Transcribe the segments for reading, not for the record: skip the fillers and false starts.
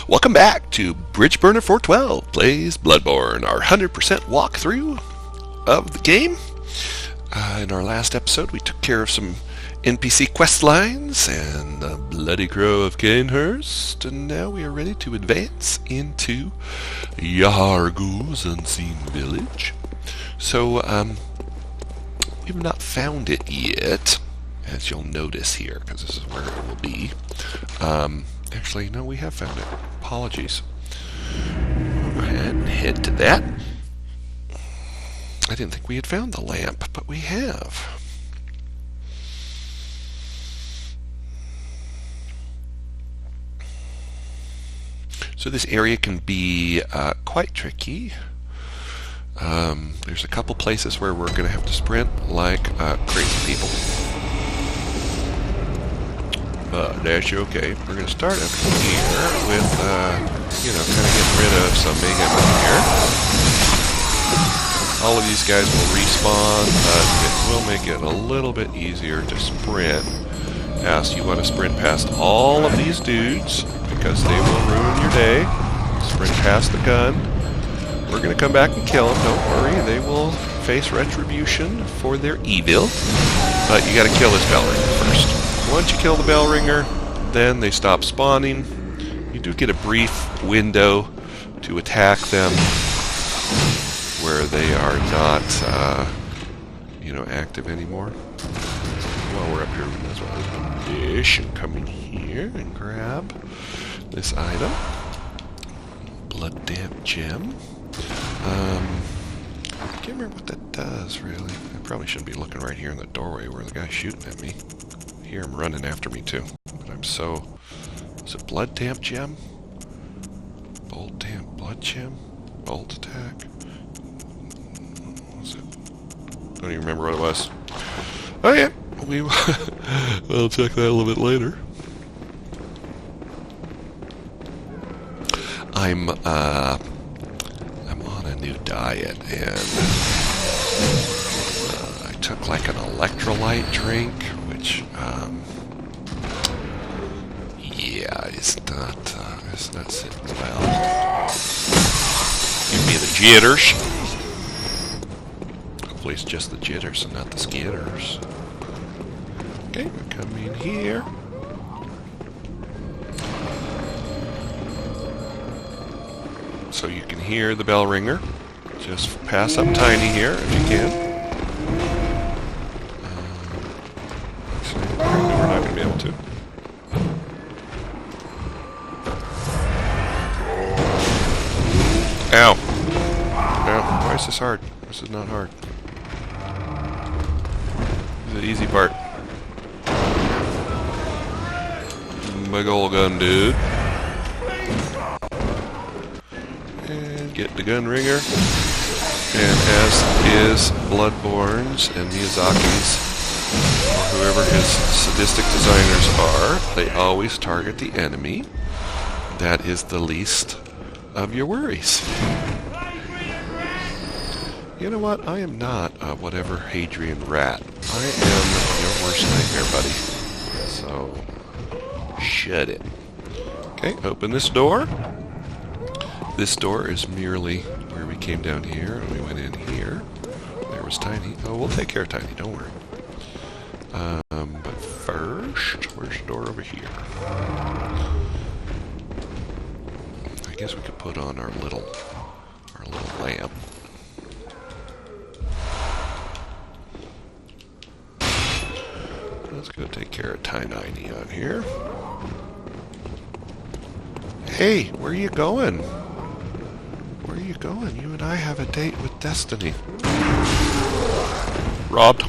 Welcome back to Bridgeburner 412 Plays Bloodborne, our 100% walkthrough of the game. In our last episode, we took care of some NPC quest lines and the Bloody Crow of Cainhurst, and now we are ready to advance into Yahar'gul's unseen village. So, we have not found it yet, as you'll notice here, because this is where it will be. Actually, no, we have found it. Apologies. We'll go ahead and head to that. I didn't think we had found the lamp, but we have. So this area can be quite tricky. There's a couple places where we're going to have to sprint like crazy people. That's okay. We're going to start up here with, kind of getting rid of some mayhem here. All of these guys will respawn, but it will make it a little bit easier to sprint. As you want to sprint past all of these dudes, because they will ruin your day. Sprint past the gun. We're going to come back and kill them, don't worry. They will face retribution for their evil. But you got to kill this bell ringer first. Once you kill the bell ringer, then they stop spawning. You do get a brief window to attack them where they are not, active anymore. While we're up here, we might as well open the dish and come in here and grab this item. Blood damp gem. I can't remember what that does, really. I probably shouldn't be looking right here in the doorway where the guy's shooting at me. I hear him running after me, too. But I'm so... Is it blood damp gem? Bolt damp blood gem? Bolt attack? What's it? I don't even remember what it was. Oh, yeah. We'll check that a little bit later. I'm on a new diet, and I took like an electrolyte drink, which, it's not sitting well. Give me the jitters. Hopefully it's just the jitters and not the skitters. Okay, we come in here. So you can hear the bell ringer. Just pass up Tiny here if you can. Actually, we're not going to be able to. Ow! Ow, why is this hard? This is not hard. This is the easy part. Big ol' gun dude. And get the gun ringer. And as is Bloodborne's and Miyazaki's, or whoever his sadistic designers are, they always target the enemy. That is the least of your worries. You know what? I am not whatever Hadrian Rat. I am your worst nightmare, buddy. So, shut it. Okay, open this door. This door is merely where we came down here, and we went in here. There was Tiny. Oh, we'll take care of Tiny, don't worry. But first, where's the door over here? I guess we could put on our little lamp. Let's go take care of Tiny on here. Hey, where are you going? Where are you going? You and I have a date with Destiny. Robbed.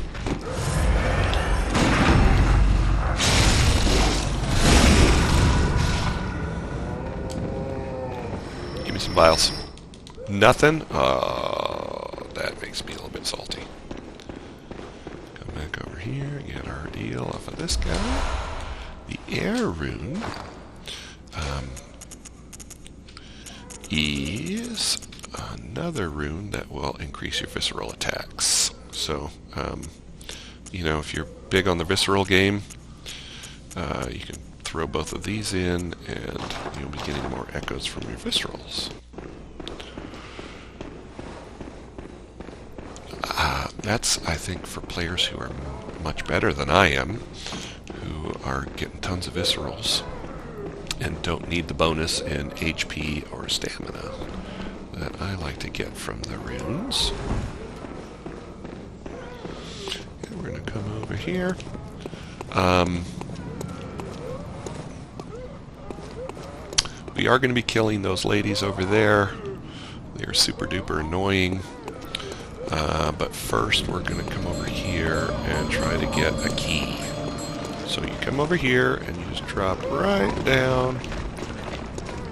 Give me some vials. Nothing? Oh, that makes me a little bit salty. Come back over here, get our deal off of this guy. The air rune is another rune that will increase your visceral attacks. So, if you're big on the visceral game, you can throw both of these in, and you'll be get any more echoes from your viscerals. That's, I think, for players who are much better than I am, who are getting tons of viscerals and don't need the bonus in HP or stamina that I like to get from the runes. Okay, we're going to come over here. We are going to be killing those ladies over there. They are super duper annoying. But first we're going to come over here and try to get a key. So you come over here and you just drop right down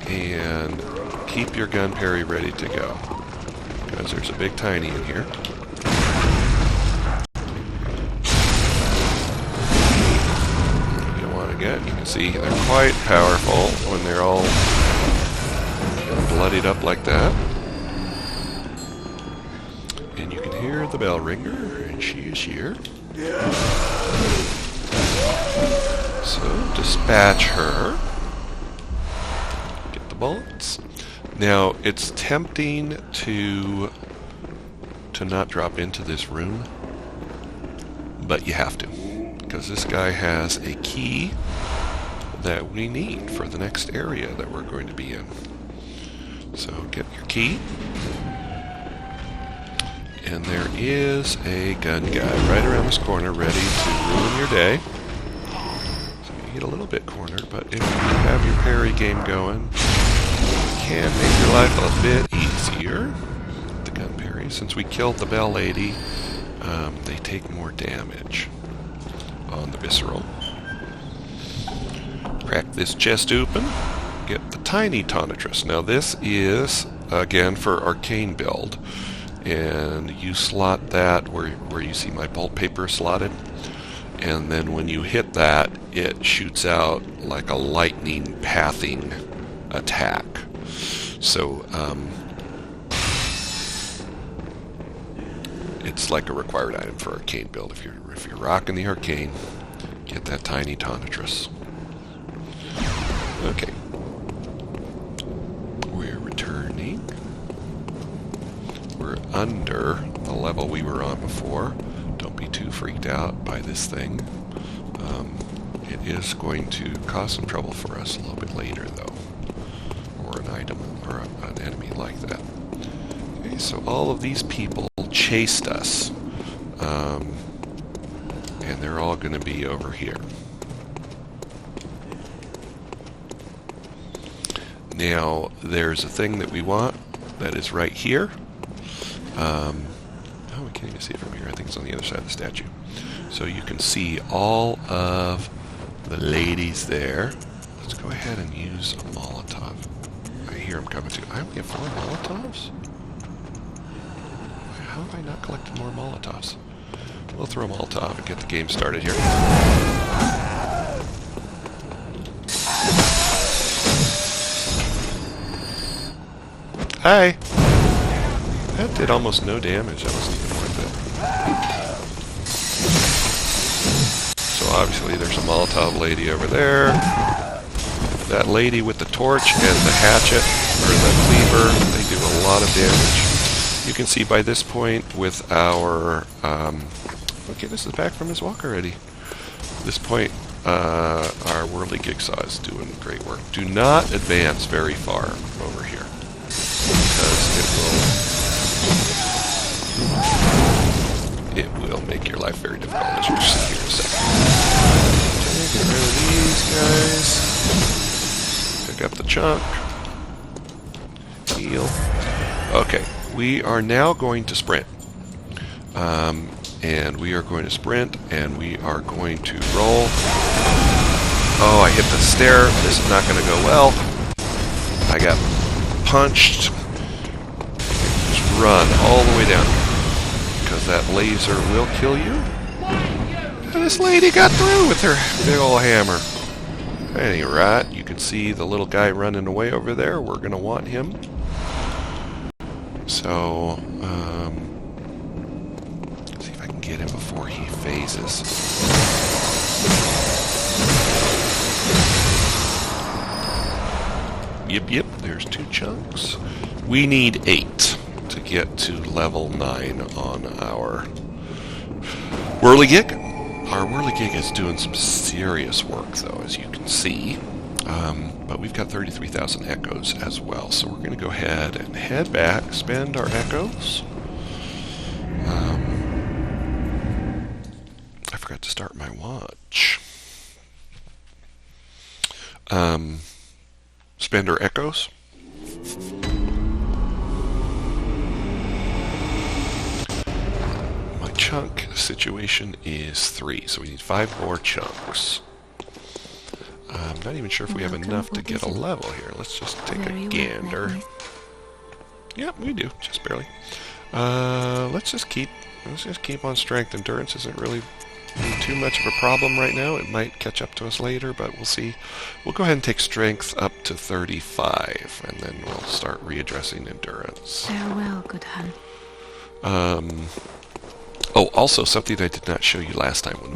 and keep your gun parry ready to go. Because there's a big tiny in here. You want to get, you can see they're quite powerful when they're all bloodied up like that. And you can hear the bell ringer, and she is here. So, dispatch her. Get the bullets. Now, it's tempting to not drop into this room, but you have to, because this guy has a key that we need for the next area that we're going to be in. So, get your key. And there is a gun guy right around this corner ready to ruin your day. So you get a little bit cornered, but if you have your parry game going, it can make your life a bit easier. The gun parry. Since we killed the bell lady, they take more damage on the visceral. Crack this chest open. Get the tiny tonitrus. Now this is, again, for arcane build. And you slot that where you see my bolt paper slotted, and then when you hit that, it shoots out like a lightning pathing attack. So it's like a required item for arcane build. If you're rocking the arcane, get that tiny tonitrus. Okay, we're returning. We're under the level we were on before. Don't be too freaked out by this thing. It is going to cause some trouble for us a little bit later, though. Or an item, or an enemy like that. Okay, so all of these people chased us. And they're all going to be over here. Now, there's a thing that we want that is right here. Oh, we can't even see it from here. I think it's on the other side of the statue. So you can see all of the ladies there. Let's go ahead and use a Molotov. I hear them coming too. I only have 4 Molotovs? How have I not collected more Molotovs? We'll throw a Molotov and get the game started here. Hi! That did almost no damage. That wasn't even worth it. So obviously there's a Molotov lady over there. That lady with the torch and the hatchet, or the cleaver, they do a lot of damage. You can see by this point with our... okay, this is back from his walk already. At this point, our Worldly Jigsaw is doing great work. Do not advance very far over here, because it will make your life very difficult, as you'll see here in a second. Okay, get rid of these guys. Pick up the chunk. Heal. Okay, we are now going to sprint. And we are going to sprint, and we are going to roll. Oh, I hit the stair. This is not going to go well. I got punched. Just run all the way down here, because that laser will kill you. And this lady got through with her big old hammer. Any right, you can see the little guy running away over there. We're going to want him. So, see if I can get him before he phases. Yep. There's 2 chunks. We need 8 to get to level 9 on our whirligig. Our whirligig is doing some serious work, though, as you can see. But we've got 33,000 echoes as well, so we're going to go ahead and head back, spend our echoes. I forgot to start my watch. Spend our echoes. My chunk situation is 3, so we need 5 more chunks. I'm not even sure if we have enough to get a level here. Let's just take a gander. Yep, we do, just barely. Let's just keep on strength. Endurance isn't really too much of a problem right now. It might catch up to us later, but we'll see. We'll go ahead and take strength up to 35, and then we'll start readdressing endurance. Farewell, good hun. Oh, also something I did not show you last time when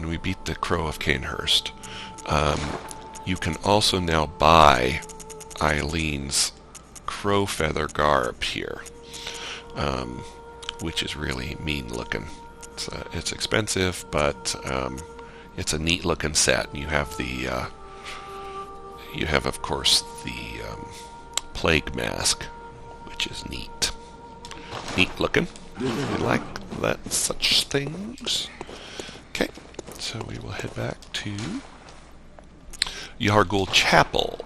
we beat the Crow of Canehurst. You can also now buy Eileen's crow feather garb here, which is really mean looking. It's expensive, but it's a neat looking set. You have of course the plague mask, which is neat looking. We like such things. Okay, so we will head back to Yargul Chapel.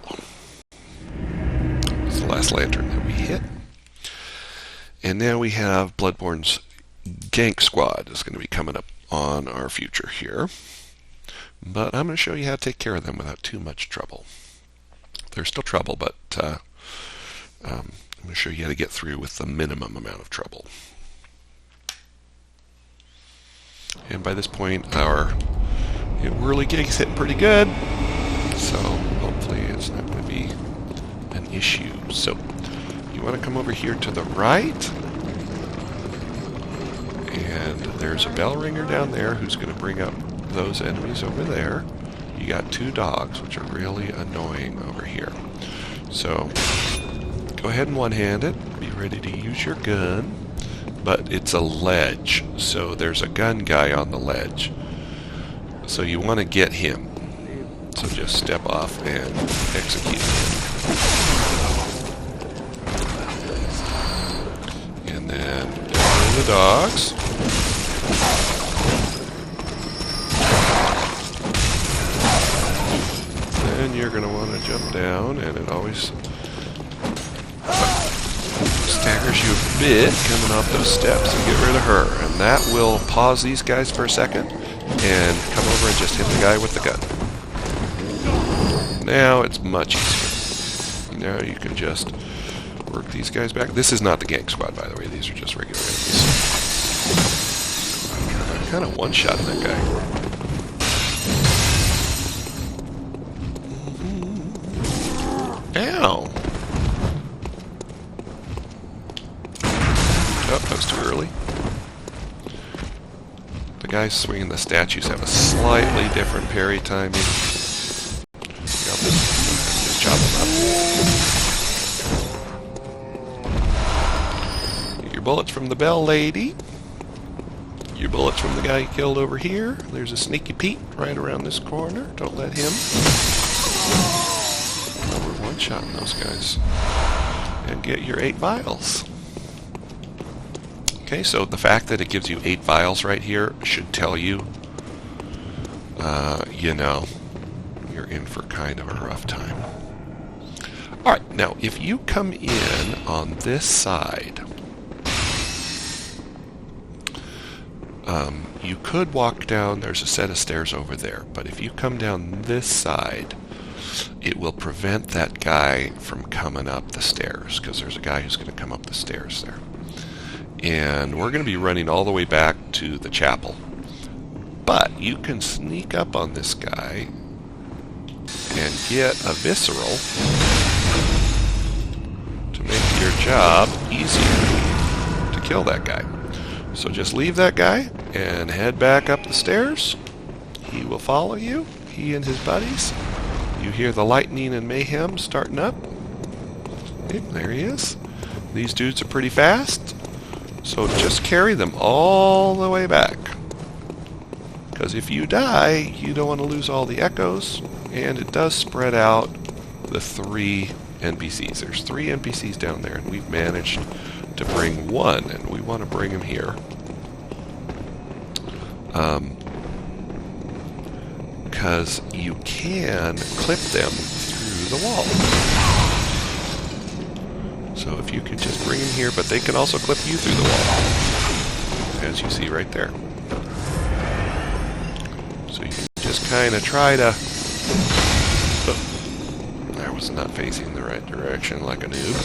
It's the last lantern that we hit. And now we have Bloodborne's Gank squad is going to be coming up on our future here. But I'm going to show you how to take care of them without too much trouble. There's still trouble, but I'm going to show you how to get through with the minimum amount of trouble. And by this point, our whirligig's hitting pretty good, so hopefully it's not going to be an issue. So you want to come over here to the right, and there's a bell ringer down there who's going to bring up those enemies over there. You got 2 dogs, which are really annoying over here. So go ahead and one-hand it. Be ready to use your gun. But it's a ledge, so there's a gun guy on the ledge. So you want to get him. So just step off and execute him. And then down the dogs. Then you're going to want to jump down, and it always staggers you a bit coming off those steps and get rid of her. And that will pause these guys for a second and come over and just hit the guy with the gun. Now it's much easier. Now you can just work these guys back. This is not the Gank squad, by the way. These are just regular enemies. I'm kind of one-shotting that guy. Ow! Oh, that was too early. The guys swinging the statues have a slightly different parry timing. Just chop them up. Get your bullets from the bell lady. Your bullets from the guy you killed over here. There's a sneaky Pete right around this corner. Don't let him. We're one-shotting those guys. And get your 8 vials. Okay, so the fact that it gives you 8 vials right here should tell you, you know, you're in for kind of a rough time. Alright, now if you come in on this side, you could walk down, there's a set of stairs over there, but if you come down this side, it will prevent that guy from coming up the stairs, because there's a guy who's going to come up the stairs there. And we're going to be running all the way back to the chapel. But you can sneak up on this guy and get a visceral to make your job easier to kill that guy. So just leave that guy and head back up the stairs. He will follow you, he and his buddies, You hear the lightning and mayhem starting up. Okay, there he is. These dudes are pretty fast, so just carry them all the way back. Because if you die, you don't want to lose all the echoes, and it does spread out the 3 NPCs. There's 3 NPCs down there, and we've managed to bring 1, and we want to bring him here. Because you can clip them through the wall. So if you could just bring him here, but they can also clip you through the wall, as you see right there. So you can just kind of try to... Oh, I was not facing the right direction like a noob.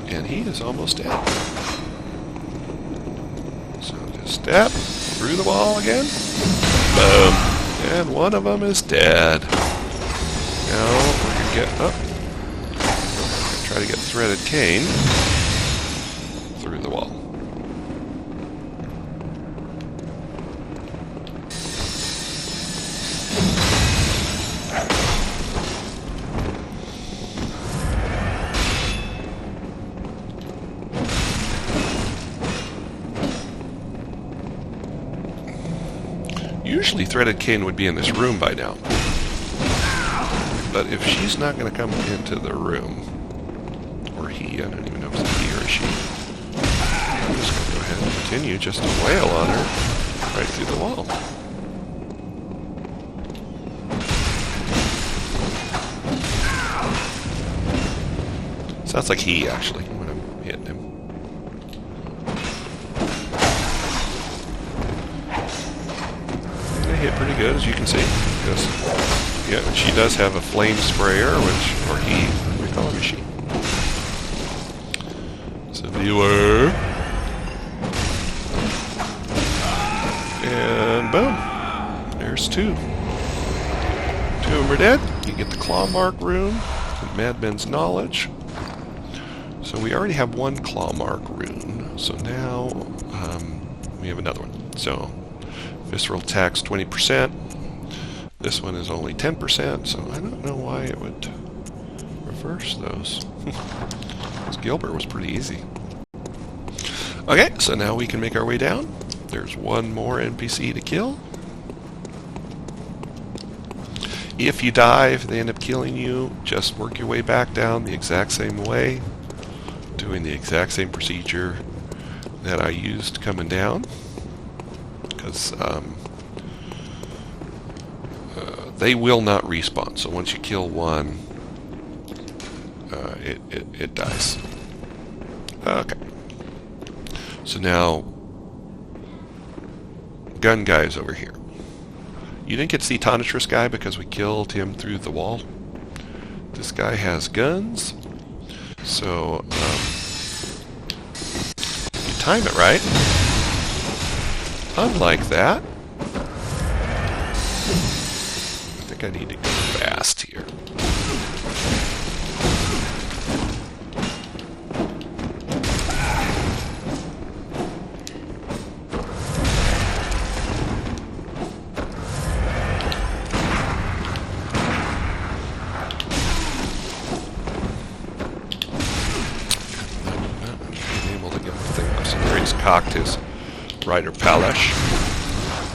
And he is almost dead. So just step through the wall again. Boom. And one of them is dead. Now we're going to get up. Try to get threaded cane through the wall. Usually threaded cane would be in this room by now. But if she's not going to come into the room, or he, I don't even know if it's a he or a she, I'm just going to go ahead and continue just to wail on her right through the wall. Sounds like he, actually, when I'm hitting him. They hit pretty good, as you can see. Because, yeah, she does have a flame sprayer, which, or he, we call him a she. So viewer. And boom. There's 2. 2 of them are dead. You get the claw mark rune, and Madmen's knowledge. So we already have 1 claw mark rune. So now we have another one. So visceral attacks 20%. This one is only 10%, so I don't know why it would reverse those. Because Gilbert was pretty easy. Okay, so now we can make our way down. There's 1 more NPC to kill. If you die, if they end up killing you, just work your way back down the exact same way, doing the exact same procedure that I used coming down. Because they will not respawn. So once you kill one, it dies. Okay. So now, gun guy is over here. You didn't get to see Tonitrus guy because we killed him through the wall. This guy has guns. So, you time it right. Unlike that, I think I need to go fast here. Cocked his Rider Palash.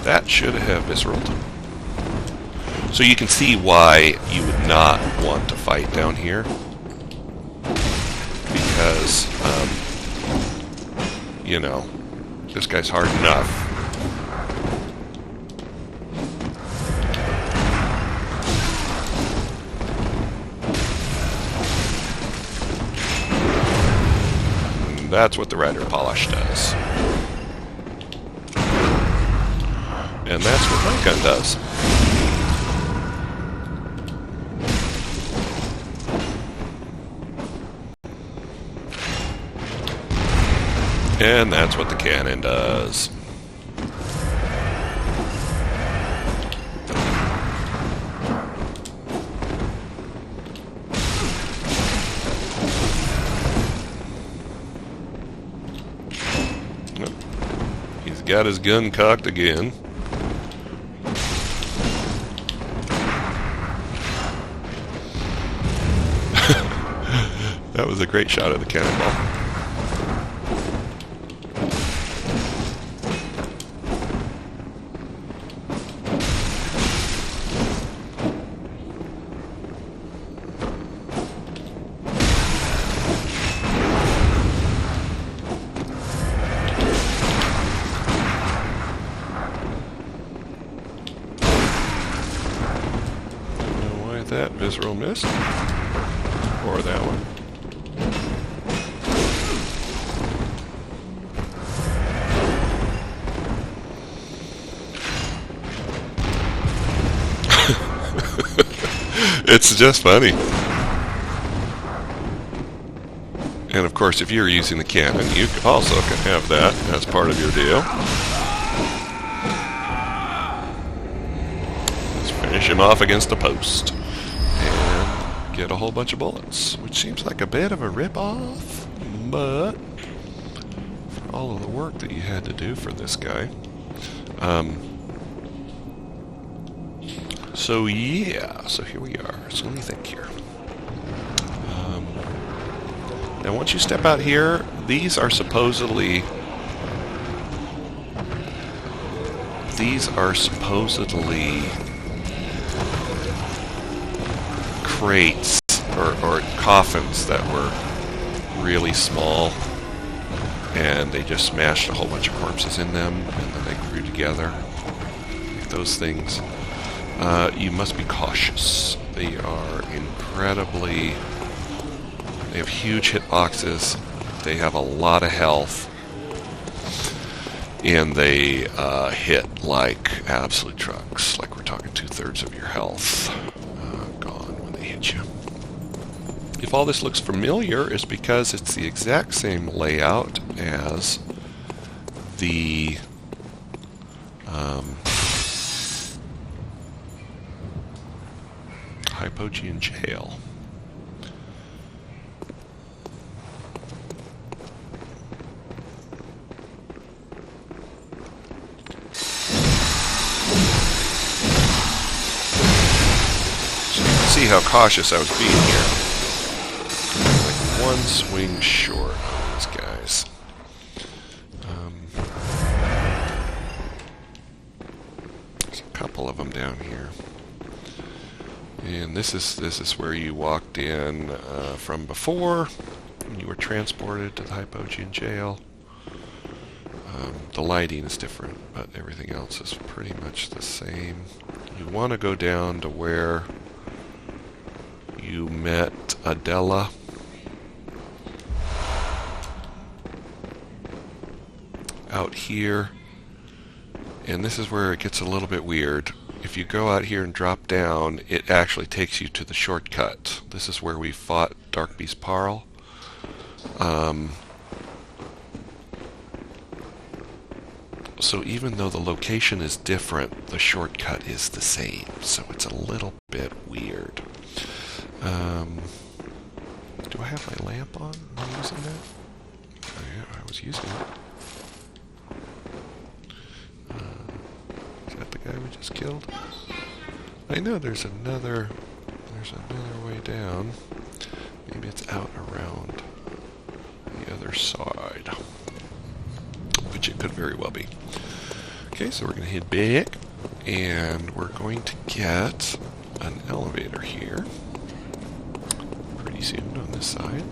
That should have visceraled. So you can see why you would not want to fight down here. Because, you know, this guy's hard enough. That's what the Rider Polish does. And that's what my gun does. And that's what the cannon does. Got his gun cocked again. That was a great shot of the cannonball. That visceral miss, or that one. It's just funny. And of course, if you're using the cannon, you also can have that as part of your deal. Let's finish him off against the post. Get a whole bunch of bullets, which seems like a bit of a rip-off, but for all of the work that you had to do for this guy. So yeah, so here we are. So let me think here. Now once you step out here, these are supposedly crates or coffins that were really small, and they just smashed a whole bunch of corpses in them, and then they grew together. Like those things. You must be cautious. They are incredibly... They have huge hitboxes. They have a lot of health. And they hit like absolute trucks. Like we're talking 2/3 of your health gone when they hit you. If all this looks familiar, it's because it's the exact same layout as the Hypogean jail. See how cautious I was being here. Like one swing short on these guys. There's a couple of them down here, and this is where you walked in from before when you were transported to the Hypogean jail. The lighting is different, but everything else is pretty much the same. You want to go down to where you met Adela. Out here. And this is where it gets a little bit weird. If you go out here and drop down, it actually takes you to the shortcut. This is where we fought Dark Beast Parl. So even though the location is different, the shortcut is the same. So it's a little bit weird. Do I have my lamp on? Am I using that? Oh, yeah, I was using it. Is that the guy we just killed? I know there's another way down. Maybe it's out around the other side, which it could very well be. Okay, so we're going to head back, and we're going to get an elevator here pretty soon on this side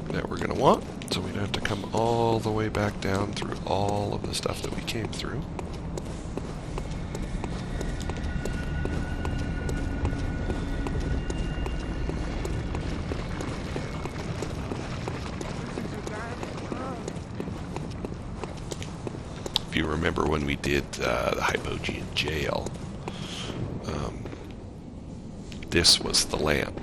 that we're going to want, so we don't have to come all the way back down through all of the stuff that we came through. If you remember when we did the Hypogean jail, this was the lamp.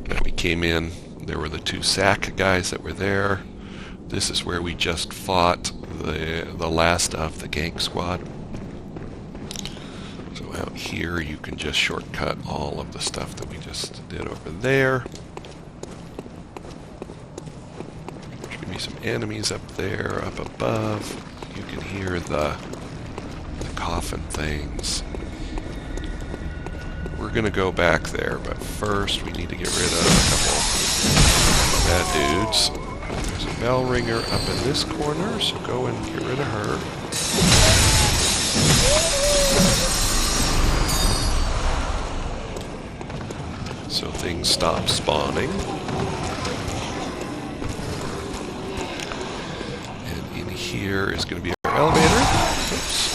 Now we came in, there were the two sack guys that were there. This is where we just fought the last of the Gank squad. So out here you can just shortcut all of the stuff that we just did over there. There's going to be some enemies up there, up above. You can hear the coffin things. we're going to go back there, but first we need to get rid of a couple bad dudes. There's a bell ringer up in this corner, so go and get rid of her. So things stop spawning. And in here is going to be our elevator. Oops.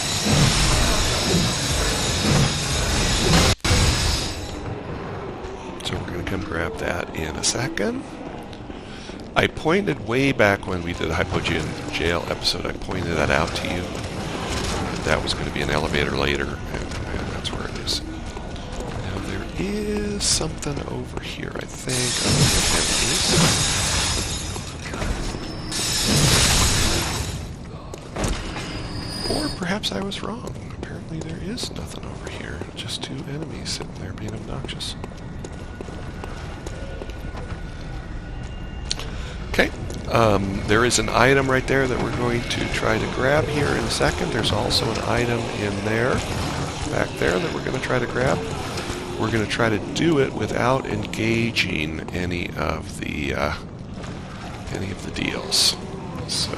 So we're going to come grab that in a second. I pointed way back when we did the Hypogean Jail episode, I pointed that out to you. That was going to be an elevator later, and that's where it is. Now there is something over here, I think. Or perhaps I was wrong. Apparently there is nothing over here. Just two enemies sitting there being obnoxious. Okay, there is an item right there that we're going to try to grab here in a second. There's also an item in there, back there, that we're going to try to grab. We're going to try to do it without engaging any of the deals. So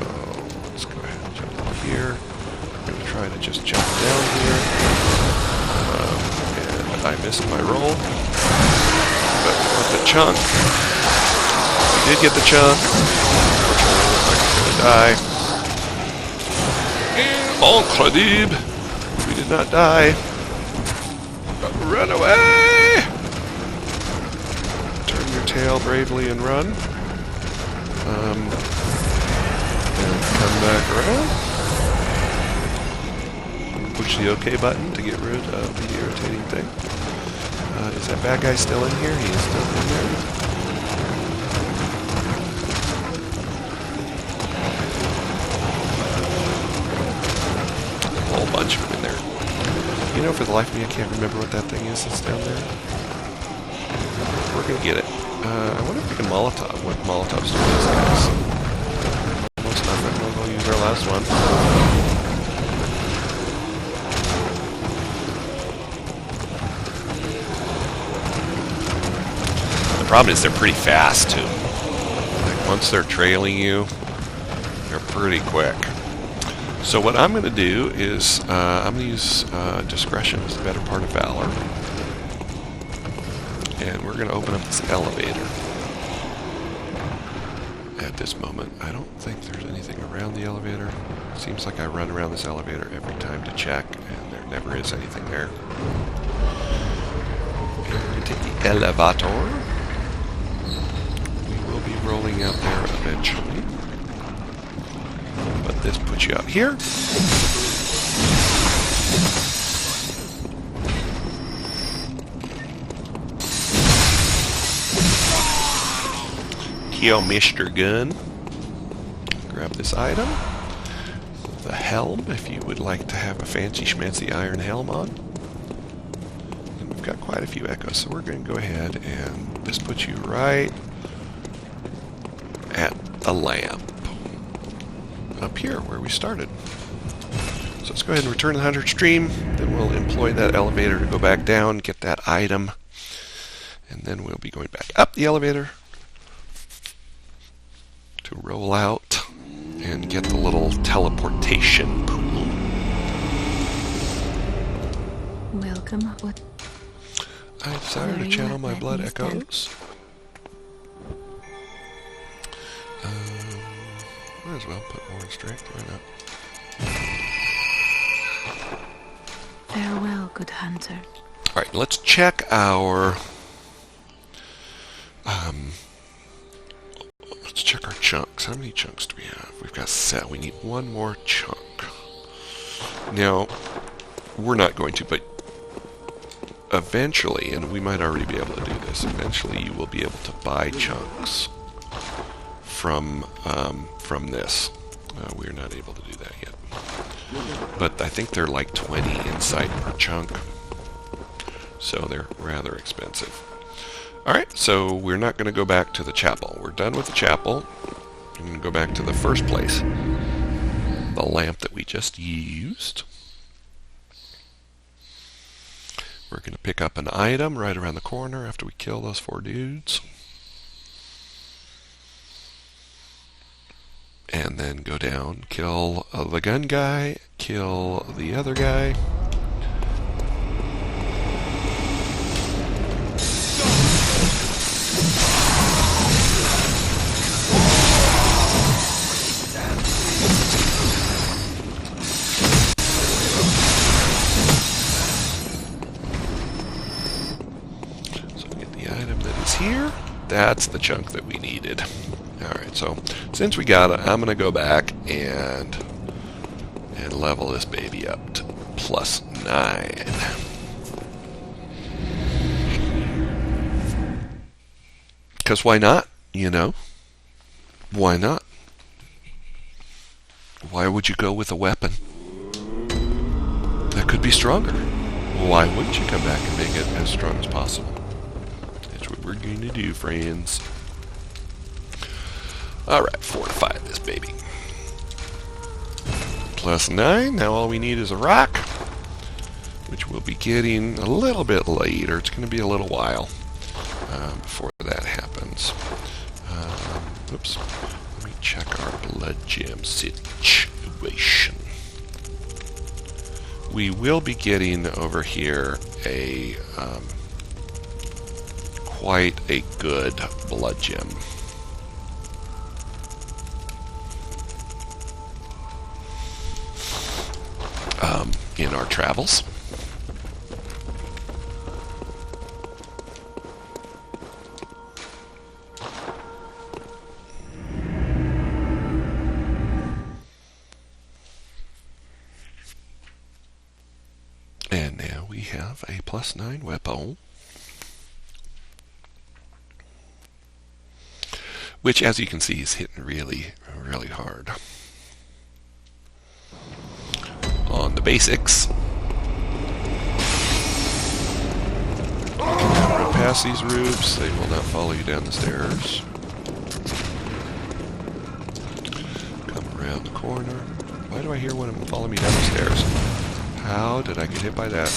let's go ahead and jump up here. We're going to try to just jump down here. And I missed my roll, but we want the chunk. Did get the chunk. Unfortunately, it looks like it's gonna die. Incredible! We did not die. Run away! Turn your tail bravely and run. And come back around. Push the OK button to get rid of the irritating thing. Is that bad guy still in here? He is still in there. Bunch of them in there. You know, for the life of me, I can't remember what that thing is that's down there. We're gonna get it. I wonder if we can Molotov. What Molotovs do these guys? Almost nothing. We'll use our last one. The problem is they're pretty fast too. Like once they're trailing you, they're pretty quick. So what I'm going to do is, I'm going to use discretion as the better part of valor. And we're going to open up this elevator. At this moment, I don't think there's anything around the elevator. Seems like I run around this elevator every time to check, and there never is anything there. And we're going to take the elevator. We will be rolling out there eventually. But this puts you out here. Kill Mr. Gun. Grab this item. The helm, if you would like to have a fancy schmancy iron helm on. And we've got quite a few echoes, so we're going to go ahead and this puts you right at the lamp. Up here where we started. So let's go ahead and return to the 100 stream, then we'll employ that elevator to go back down, get that item, and then we'll be going back up the elevator to roll out and get the little teleportation pool. Welcome. What? I desire to channel my blood echoes. Might as well put more in strength, why not? Farewell, good hunter. Alright, let's check our... let's check our chunks. How many chunks do we have? We've got 7. We need one more chunk. Now, we're not going to, but eventually, and we might already be able to do this, eventually you will be able to buy chunks from this. We're not able to do that yet. But I think they're like 20 inside per chunk. So they're rather expensive. Alright, so we're not going to go back to the chapel. We're done with the chapel. I'm going to go back to the first place. The lamp that we just used. We're going to pick up an item right around the corner after we kill those 4 dudes. And then go down, kill the gun guy, kill the other guy. Here, that's the chunk that we needed. Alright, so since we got it, I'm going to go back and level this baby up to +9. Because why not? You know? Why not? Why would you go with a weapon that could be stronger? Why wouldn't you come back and make it as strong as possible? What we're going to do, friends. Alright, fortify this baby. +9. Now all we need is a rock, which we'll be getting a little bit later. It's going to be a little while before that happens. Oops. Let me check our blood gem situation. We will be getting over here a quite a good blood gem. In our travels. And now we have a +9 weapon. Which, as you can see, is hitting really, really hard. On the basics. You can run past these roofs. They will not follow you down the stairs. Come around the corner. Why do I hear one of them follow me down the stairs? How did I get hit by that?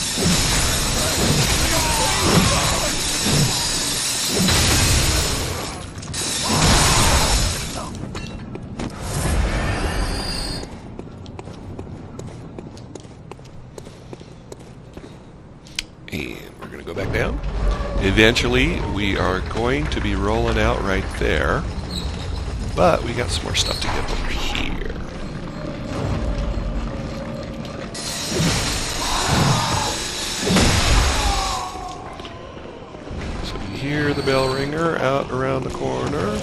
And we're going to go back down. Eventually, we are going to be rolling out right there. But we got some more stuff to get over here. So you hear the bell ringer out around the corner.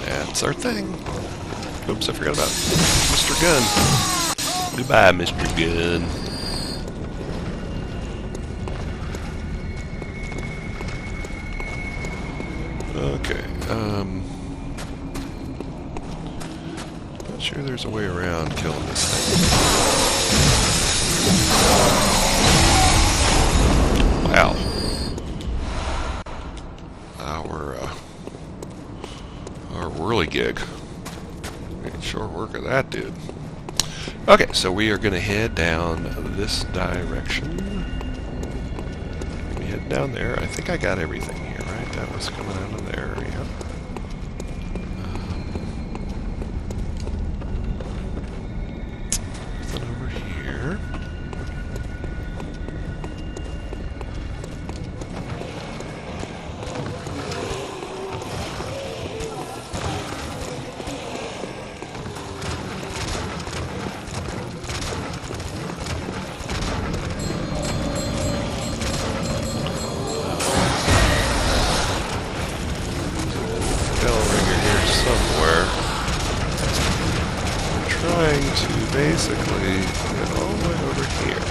That's our thing. Oops, I forgot about Mr. Gun. Goodbye, Mr. Gun. Okay, not sure there's a way around killing this thing. Wow. Our whirligig. Made short work of that dude. Okay, so we are going to head down this direction. We head down there. I think I got everything here, right? That was coming out of there, yeah. Nothing over here. To basically get all the way over here.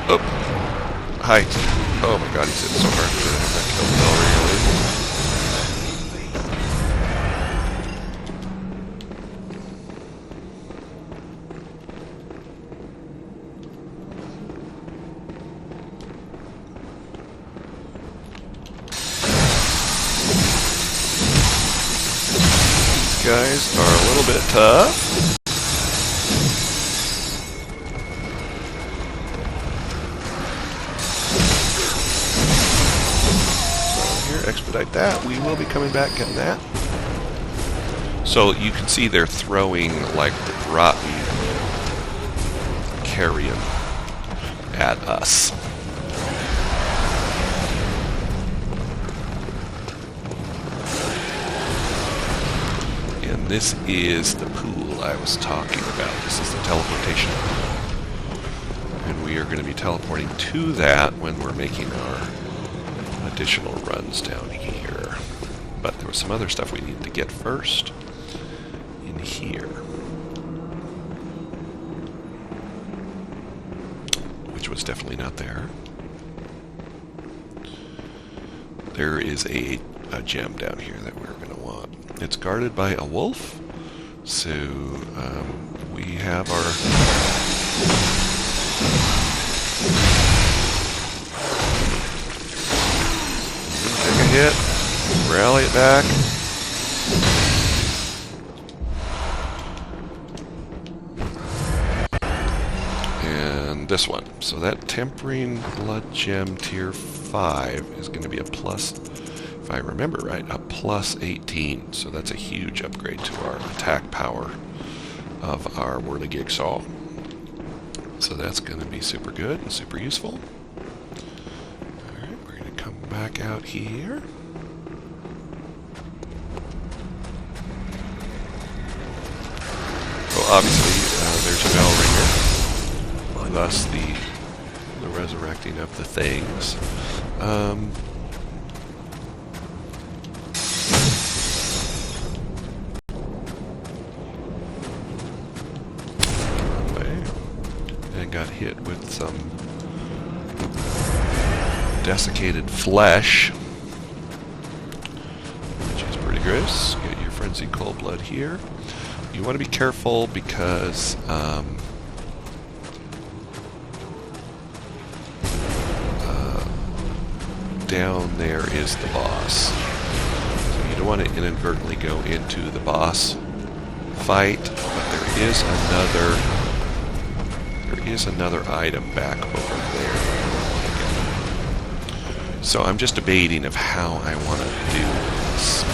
Up. Hi. Oh my god, he's hitting so hard for that kill guys are a little bit tough. So here, expedite that. We will be coming back getting that. So you can see they're throwing like rotten carrion at us. And this is the pool I was talking about. This is the teleportation pool. And we are going to be teleporting to that when we're making our additional runs down here. But there was some other stuff we needed to get first in here, which was definitely not there. There is a gem down here that we're going to want. It's guarded by a wolf, so we have our... Take a hit, rally it back. And this one. So that Tempering Blood Gem Tier 5 is going to be a plus, if I remember right, a plus 18. So that's a huge upgrade to our attack power of our Whirligig Saw. So that's going to be super good and super useful. Alright, we're going to come back out here. Well, obviously, there's a bell ringer, thus the resurrecting of the things. And got hit with some desiccated flesh, which is pretty gross. Get your Frenzied Cold Blood here. You want to be careful because down there is the boss. So you don't want to inadvertently go into the boss fight, but there is another item back over there. So I'm just debating of how I want to do this.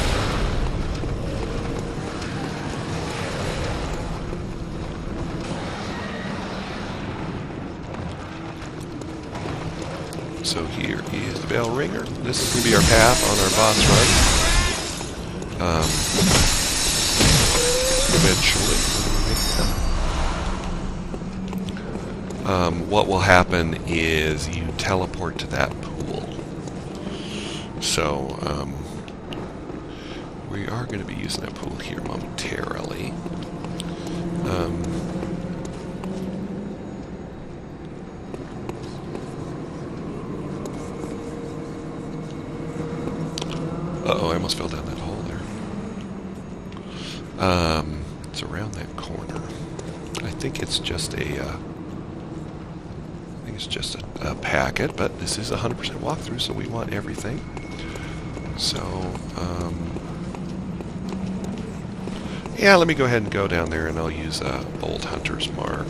So here is the bell ringer. This is going to be our path on our boss run. Eventually. What will happen is you teleport to that pool. So we are going to be using that pool here momentarily. Uh-oh, I almost fell down that hole there. It's around that corner. I think it's just a packet, but this is a 100% walkthrough, so we want everything. So, yeah, let me go ahead and go down there, and I'll use a Bold Hunter's Mark.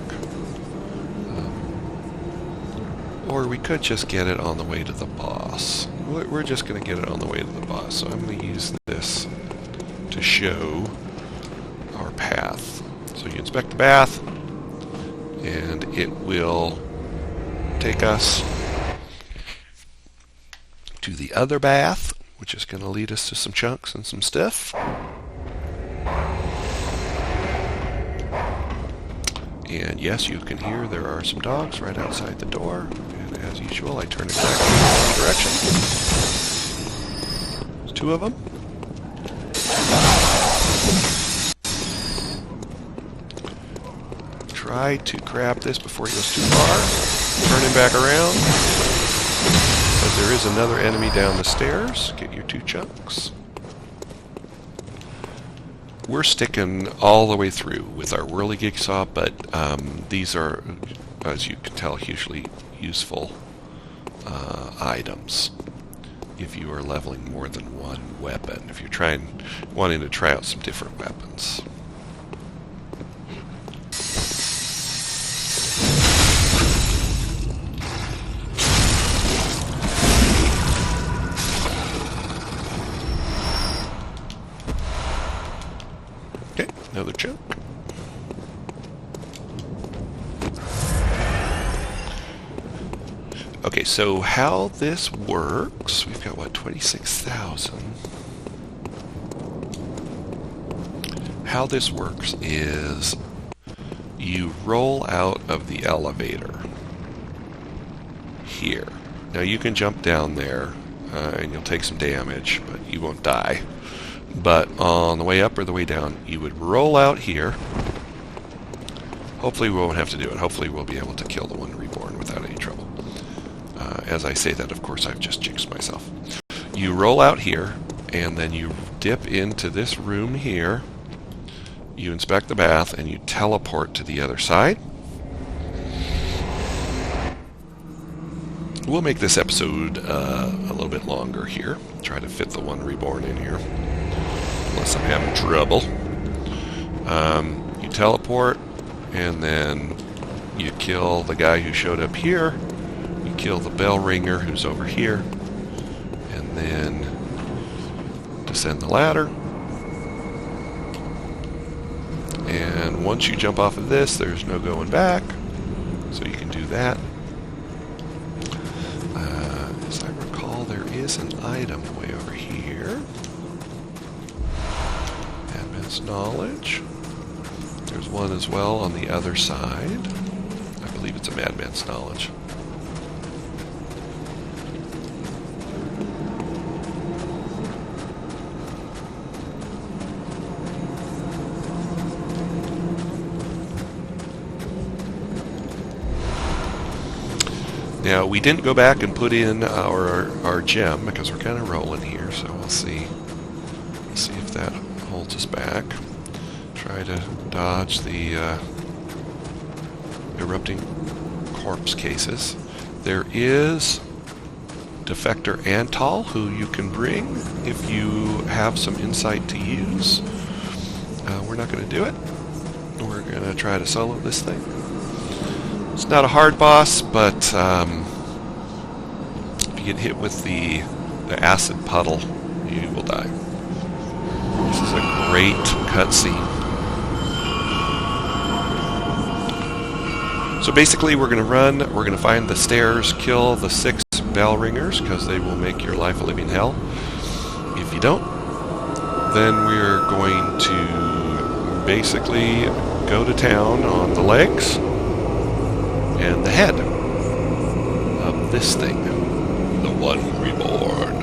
Or we could just get it on the way to the boss. We're just going to get it on the way to the boss, so I'm going to use this to show our path. So you inspect the path, and it will take us to the other bath, which is going to lead us to some chunks and some stuff. And yes, you can hear there are some dogs right outside the door. And as usual, I turn exactly in the wrong direction. There's two of them. Try to grab this before he goes too far. Turn him back around. But there is another enemy down the stairs. Get your two chunks. We're sticking all the way through with our Whirligig Saw, but these are, as you can tell, hugely useful items. if you are leveling more than one weapon, if you're wanting to try out some different weapons. Okay, another chunk. Okay, so how this works, we've got, what, 26,000. How this works is you roll out of the elevator here. Now you can jump down there and you'll take some damage, but you won't die. But on the way up or the way down, you would roll out here. Hopefully we won't have to do it. Hopefully we'll be able to kill the one Reborn without any trouble. As I say that, of course, I've just jinxed myself. You roll out here, and then you dip into this room here. You inspect the bath, and you teleport to the other side. We'll make this episode a little bit longer here. Try to fit the one Reborn in here, unless I'm having trouble. You teleport, and then you kill the guy who showed up here. You kill the bell ringer who's over here, and then descend the ladder. And once you jump off of this, there's no going back, so you can do that. As I recall, there is an item way over here. Madman's Knowledge. There's one as well on the other side. I believe it's a Madman's Knowledge. Now, we didn't go back and put in our gem because we're kind of rolling here, so we'll see. We'll see if that holds us back. Try to dodge the erupting corpse cases. There is Defector Antal, who you can bring if you have some insight to use. We're not going to do it. We're going to try to solo this thing. It's not a hard boss, but if you get hit with the acid puddle, you will die. This is a great cutscene. So basically, we're going to run, we're going to find the stairs, kill the 6 bell ringers, because they will make your life a living hell. If you don't, then we're going to basically go to town on the legs and the head of this thing, the one Reborn.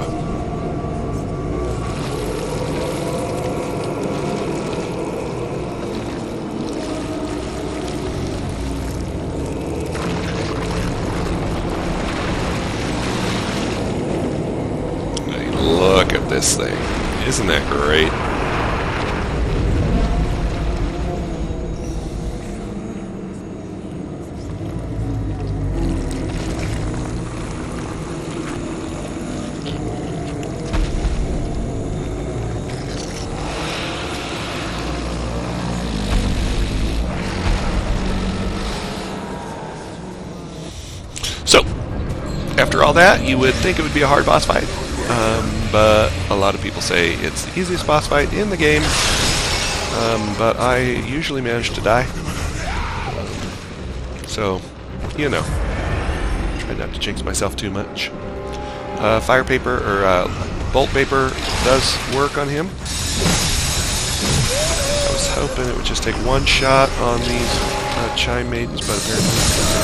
Hey, look at this thing. Isn't that great? So, after all that, you would think it would be a hard boss fight, but a lot of people say it's the easiest boss fight in the game, but I usually manage to die. So, you know, try not to jinx myself too much. Fire paper, or bolt paper does work on him. I was hoping it would just take one shot on these Chime Maidens, but apparently it's two.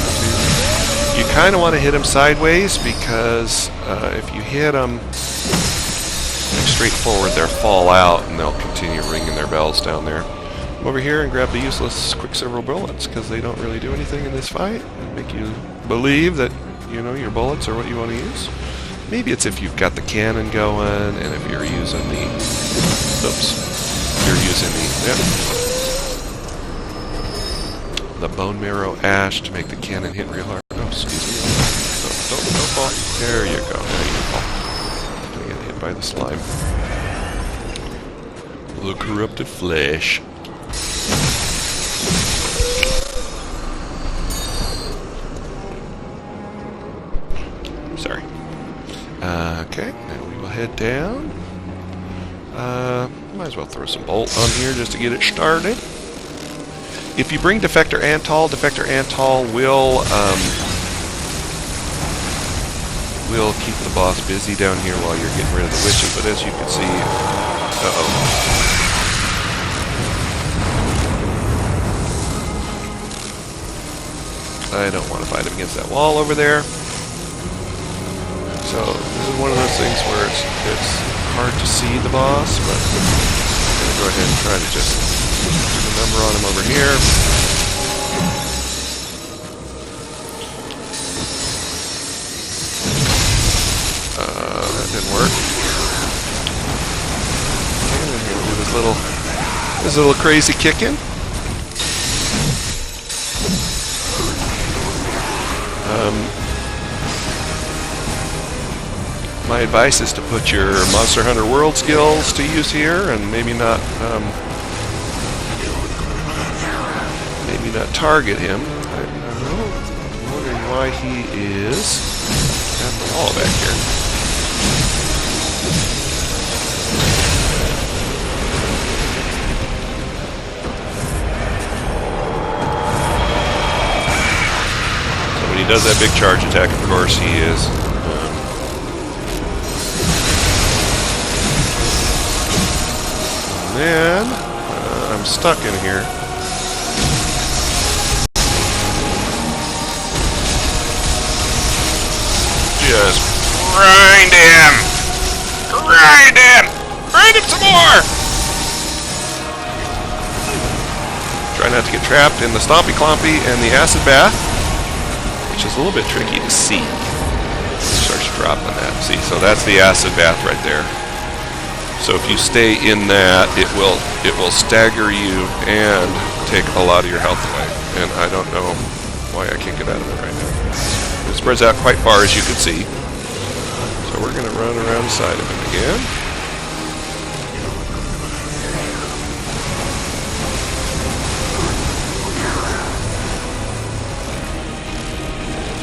You kind of want to hit them sideways, because if you hit them like straight forward, they'll fall out and they'll continue ringing their bells down there. Come over here and grab the useless Quicksilver bullets, because they don't really do anything in this fight. They make you believe that, you know, your bullets are what you want to use. Maybe it's if you've got the cannon going, and if you're using the... Oops. You're using the bone marrow ash to make the cannon hit real hard. Oh, excuse me. Don't fall. There you go. Now you fall. by the slime. The corrupted flesh. Sorry. Okay, now we will head down. Might as well throw some bolt on here just to get it started. If you bring Defector Antol will keep the boss busy down here while you're getting rid of the witches, but as you can see, I don't want to fight him against that wall over there. So this is one of those things where it's hard to see the boss, but I'm going to go ahead and try to just do the number on him over here. That didn't work. And then he'll do this little crazy kicking. My advice is to put your Monster Hunter World skills to use here, and maybe not target him. I'm wondering why he is at the wall back here. So when he does that big charge attack, of course, he is. And I'm stuck in here. Just grind him! Grind him! Grind him some more! Try not to get trapped in the Stompy Clompy and the Acid Bath, which is a little bit tricky to see. Starts dropping that. See, so that's the Acid Bath right there. So if you stay in that, it will stagger you and take a lot of your health away. And I don't know why I can't get out of it right now. It spreads out quite far, as you can see. So we're going to run around the side of him again.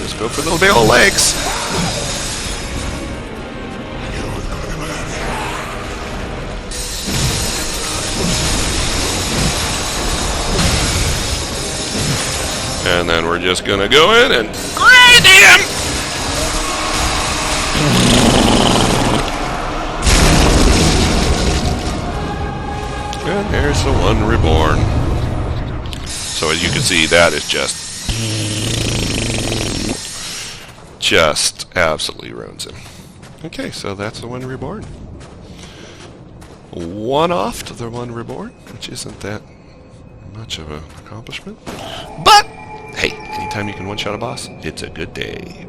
Just go for the little legs. And then we're just going to go in and grind him! And there's the one Reborn. So as you can see, that is just absolutely ruins him. Okay, so that's the one Reborn. One off to the one Reborn, which isn't that much of an accomplishment. But hey, anytime you can one-shot a boss, it's a good day.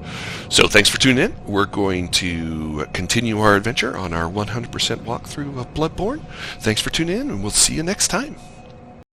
So thanks for tuning in. We're going to continue our adventure on our 100% walkthrough of Bloodborne. Thanks for tuning in, and we'll see you next time.